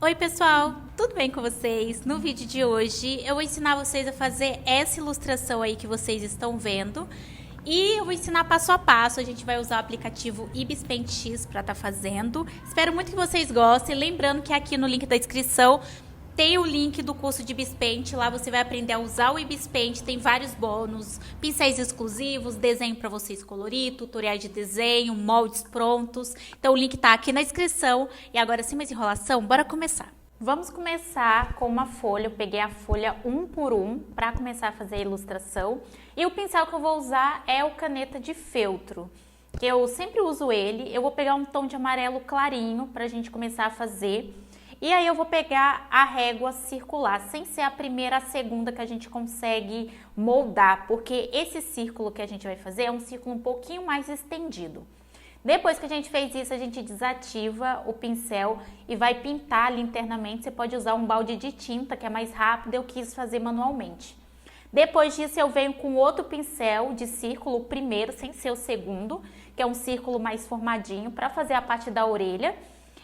Oi pessoal, tudo bem com vocês? No vídeo de hoje eu vou ensinar vocês a fazer essa ilustração aí que vocês estão vendo e eu vou ensinar passo a passo. A gente vai usar o aplicativo Ibis Paint X para estar fazendo. Espero muito que vocês gostem, lembrando que aqui no link da descrição tem o link do curso de Ibis Paint. Lá você vai aprender a usar o Ibis Paint, tem vários bônus, pincéis exclusivos, desenho para vocês colorir, tutoriais de desenho, moldes prontos. Então o link tá aqui na descrição. E agora, sem mais enrolação, bora começar. Vamos começar com uma folha. Eu peguei a folha um por um para começar a fazer a ilustração. E o pincel que eu vou usar é o caneta de feltro, que eu sempre uso ele. Eu vou pegar um tom de amarelo clarinho para a gente começar a fazer. E aí eu vou pegar a régua circular, sem ser a primeira, a segunda que a gente consegue moldar, porque esse círculo que a gente vai fazer é um círculo um pouquinho mais estendido. Depois que a gente fez isso, a gente desativa o pincel e vai pintar ali internamente. Você pode usar um balde de tinta, que é mais rápido, eu quis fazer manualmente. Depois disso, eu venho com outro pincel de círculo, o primeiro, sem ser o segundo, que é um círculo mais formadinho, para fazer a parte da orelha.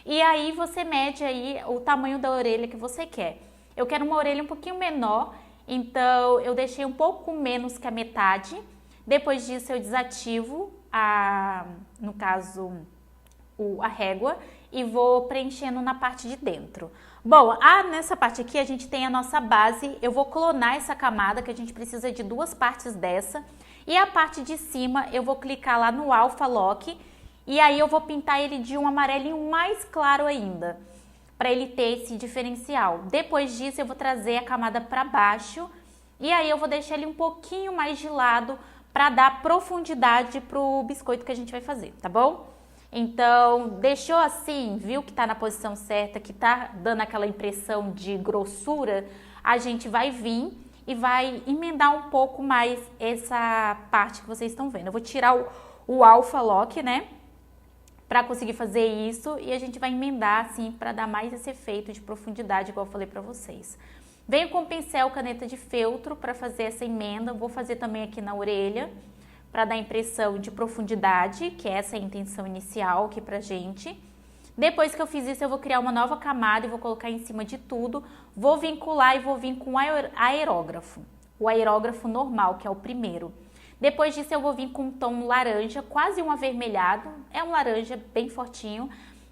E aí você mede aí o tamanho da orelha que você quer. Eu quero uma orelha um pouquinho menor, então eu deixei um pouco menos que a metade. Depois disso eu desativo no caso, a régua e vou preenchendo na parte de dentro. Bom, nessa parte aqui a gente tem a nossa base. Eu vou clonar essa camada, que a gente precisa de duas partes dessa. E a parte de cima eu vou clicar lá no Alpha Lock. E aí eu vou pintar ele de um amarelinho mais claro ainda, para ele ter esse diferencial. Depois disso eu vou trazer a camada para baixo e aí eu vou deixar ele um pouquinho mais de lado para dar profundidade pro biscoito que a gente vai fazer, tá bom? Então, deixou assim, viu que tá na posição certa, que tá dando aquela impressão de grossura, a gente vai vir e vai emendar um pouco mais essa parte que vocês estão vendo. Eu vou tirar o Alpha Lock, né? Para conseguir fazer isso, e a gente vai emendar assim para dar mais esse efeito de profundidade, igual eu falei para vocês. Venho com o pincel caneta de feltro para fazer essa emenda. Vou fazer também aqui na orelha para dar a impressão de profundidade, que é essa a intenção inicial aqui pra gente. Depois que eu fiz isso, eu vou criar uma nova camada e vou colocar em cima de tudo. Vou vincular e vou vir com aerógrafo, o aerógrafo normal, que é o primeiro. Depois disso eu vou vir com um tom laranja, quase um avermelhado, é um laranja bem fortinho,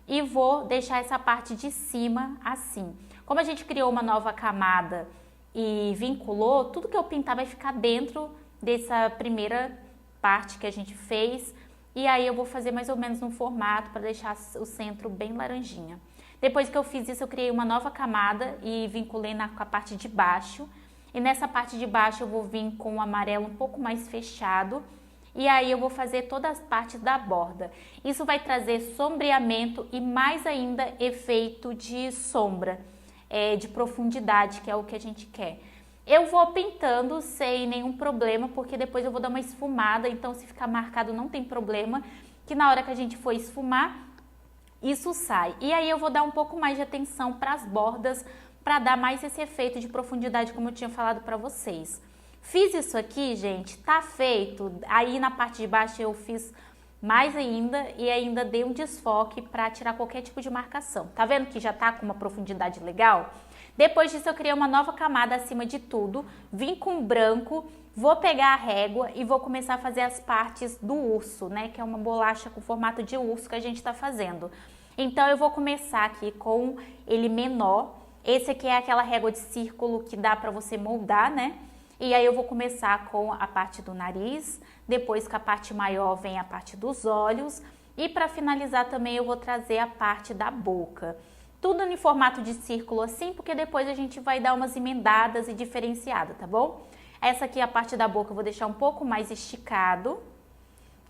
e vou deixar essa parte de cima assim. Como a gente criou uma nova camada e vinculou, tudo que eu pintar vai ficar dentro dessa primeira parte que a gente fez, e aí eu vou fazer mais ou menos no formato para deixar o centro bem laranjinha. Depois que eu fiz isso, eu criei uma nova camada e vinculei com a parte de baixo. E nessa parte de baixo eu vou vir com o amarelo um pouco mais fechado. E aí eu vou fazer todas as partes da borda. Isso vai trazer sombreamento e mais ainda efeito de sombra, de profundidade, que é o que a gente quer. Eu vou pintando sem nenhum problema, porque depois eu vou dar uma esfumada. Então se ficar marcado não tem problema, que na hora que a gente for esfumar, isso sai. E aí eu vou dar um pouco mais de atenção para as bordas, para dar mais esse efeito de profundidade, como eu tinha falado para vocês. Fiz isso aqui, gente, tá feito. Aí na parte de baixo eu fiz mais ainda e ainda dei um desfoque para tirar qualquer tipo de marcação. Tá vendo que já tá com uma profundidade legal? Depois disso eu criei uma nova camada acima de tudo, vim com branco, vou pegar a régua e vou começar a fazer as partes do urso, né? Que é uma bolacha com formato de urso que a gente tá fazendo. Então eu vou começar aqui com ele menor. Esse aqui é aquela régua de círculo que dá para você moldar, né? E aí eu vou começar com a parte do nariz, depois com a parte maior vem a parte dos olhos e para finalizar também eu vou trazer a parte da boca. Tudo em formato de círculo assim, porque depois a gente vai dar umas emendadas e diferenciadas, tá bom? Essa aqui é a parte da boca, eu vou deixar um pouco mais esticado.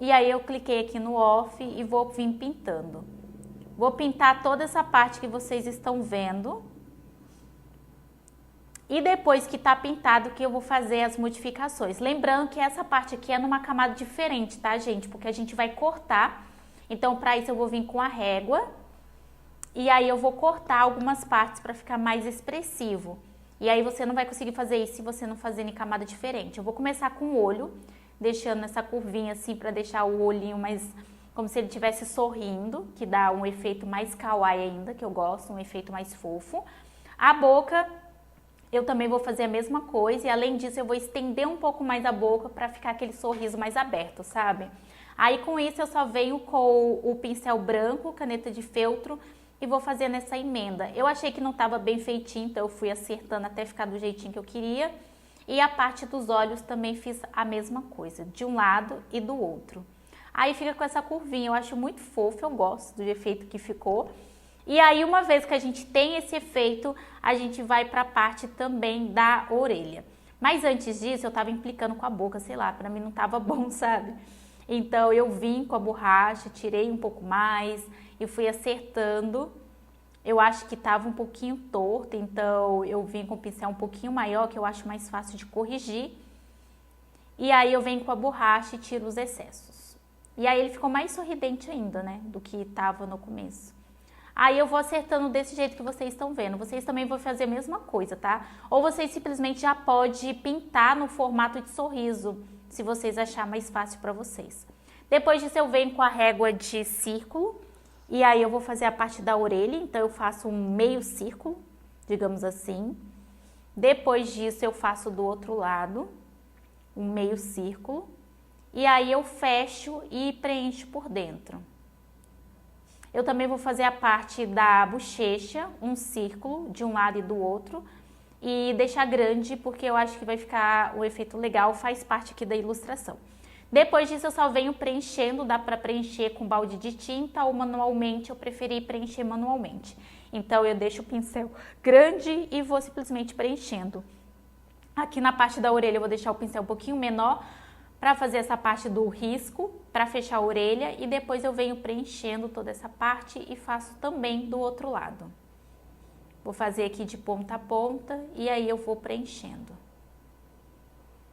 E aí eu cliquei aqui no off e vou vir pintando. Vou pintar toda essa parte que vocês estão vendo. E depois que tá pintado que eu vou fazer as modificações. Lembrando que essa parte aqui é numa camada diferente, tá, gente? Porque a gente vai cortar. Então, para isso eu vou vir com a régua. E aí eu vou cortar algumas partes para ficar mais expressivo. E aí você não vai conseguir fazer isso se você não fazer em camada diferente. Eu vou começar com o olho, deixando essa curvinha assim para deixar o olhinho mais como se ele estivesse sorrindo, que dá um efeito mais kawaii ainda, que eu gosto, um efeito mais fofo. A boca, eu também vou fazer a mesma coisa e além disso eu vou estender um pouco mais a boca para ficar aquele sorriso mais aberto, sabe? Aí com isso eu só venho com o pincel branco, caneta de feltro e vou fazendo essa emenda. Eu achei que não estava bem feitinho, então eu fui acertando até ficar do jeitinho que eu queria. E a parte dos olhos também fiz a mesma coisa, de um lado e do outro. Aí fica com essa curvinha, eu acho muito fofo, eu gosto do efeito que ficou. E aí uma vez que a gente tem esse efeito, a gente vai para a parte também da orelha. Mas antes disso eu tava implicando com a boca, sei lá, pra mim não tava bom, sabe? Então eu vim com a borracha, tirei um pouco mais e fui acertando. Eu acho que tava um pouquinho torto, então eu vim com o pincel um pouquinho maior, que eu acho mais fácil de corrigir. E aí eu venho com a borracha e tiro os excessos. E aí ele ficou mais sorridente ainda, né, do que tava no começo. Aí eu vou acertando desse jeito que vocês estão vendo. Vocês também vão fazer a mesma coisa, tá? Ou vocês simplesmente já podem pintar no formato de sorriso, se vocês acharem mais fácil para vocês. Depois disso eu venho com a régua de círculo e aí eu vou fazer a parte da orelha, então eu faço um meio círculo, digamos assim. Depois disso eu faço do outro lado, um meio círculo. E aí eu fecho e preencho por dentro. Eu também vou fazer a parte da bochecha, um círculo de um lado e do outro. E deixar grande porque eu acho que vai ficar um efeito legal, faz parte aqui da ilustração. Depois disso eu só venho preenchendo, dá para preencher com balde de tinta ou manualmente, eu preferi preencher manualmente. Então eu deixo o pincel grande e vou simplesmente preenchendo. Aqui na parte da orelha eu vou deixar o pincel um pouquinho menor, para fazer essa parte do risco, para fechar a orelha e depois eu venho preenchendo toda essa parte e faço também do outro lado. Vou fazer aqui de ponta a ponta e aí eu vou preenchendo.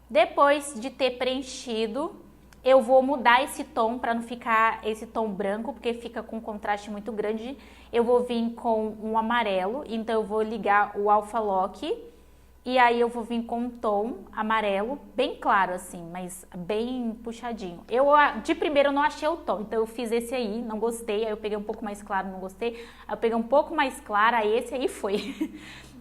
Depois de ter preenchido, eu vou mudar esse tom para não ficar esse tom branco, porque fica com um contraste muito grande. Eu vou vir com um amarelo, então eu vou ligar o Alpha Lock. E aí eu vou vir com um tom amarelo, bem claro assim, mas bem puxadinho. Eu de primeiro não achei o tom, então eu fiz esse aí, não gostei, aí eu peguei um pouco mais claro, não gostei. Aí eu peguei um pouco mais claro, aí esse aí foi.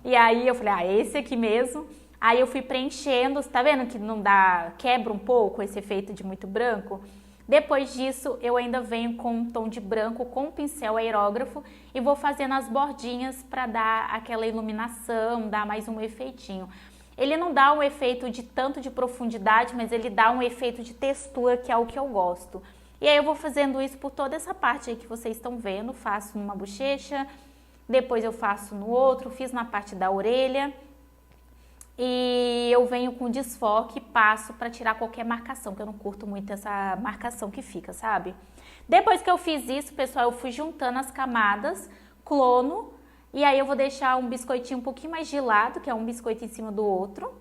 E aí eu falei, esse aqui mesmo. Aí eu fui preenchendo, tá vendo que não dá, quebra um pouco esse efeito de muito branco? Depois disso, eu ainda venho com um tom de branco com o pincel aerógrafo e vou fazendo as bordinhas para dar aquela iluminação, dar mais um efeitinho. Ele não dá um efeito de tanto de profundidade, mas ele dá um efeito de textura, que é o que eu gosto. E aí eu vou fazendo isso por toda essa parte aí que vocês estão vendo. Faço numa bochecha, depois eu faço no outro, fiz na parte da orelha. E eu venho com desfoque e passo para tirar qualquer marcação, que eu não curto muito essa marcação que fica, sabe? Depois que eu fiz isso, pessoal, eu fui juntando as camadas, clono, e aí eu vou deixar um biscoitinho um pouquinho mais de lado, que é um biscoito em cima do outro.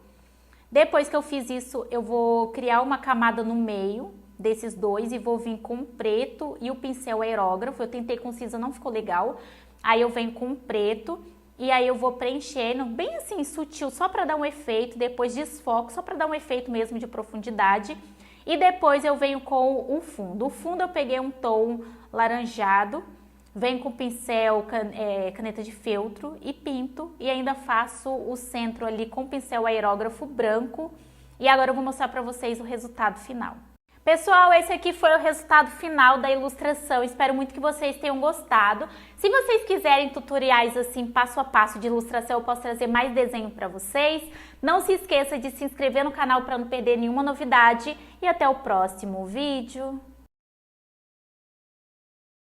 Depois que eu fiz isso, eu vou criar uma camada no meio desses dois e vou vir com o preto e o pincel aerógrafo. Eu tentei com cinza, não ficou legal. Aí eu venho com o preto. E aí eu vou preenchendo bem assim, sutil, só para dar um efeito, depois desfoco, só para dar um efeito mesmo de profundidade. E depois eu venho com o fundo. O fundo eu peguei um tom laranjado, venho com pincel, caneta de feltro e pinto. E ainda faço o centro ali com pincel aerógrafo branco. E agora eu vou mostrar para vocês o resultado final. Pessoal, esse aqui foi o resultado final da ilustração, espero muito que vocês tenham gostado. Se vocês quiserem tutoriais assim, passo a passo de ilustração, eu posso trazer mais desenho para vocês. Não se esqueça de se inscrever no canal para não perder nenhuma novidade e até o próximo vídeo.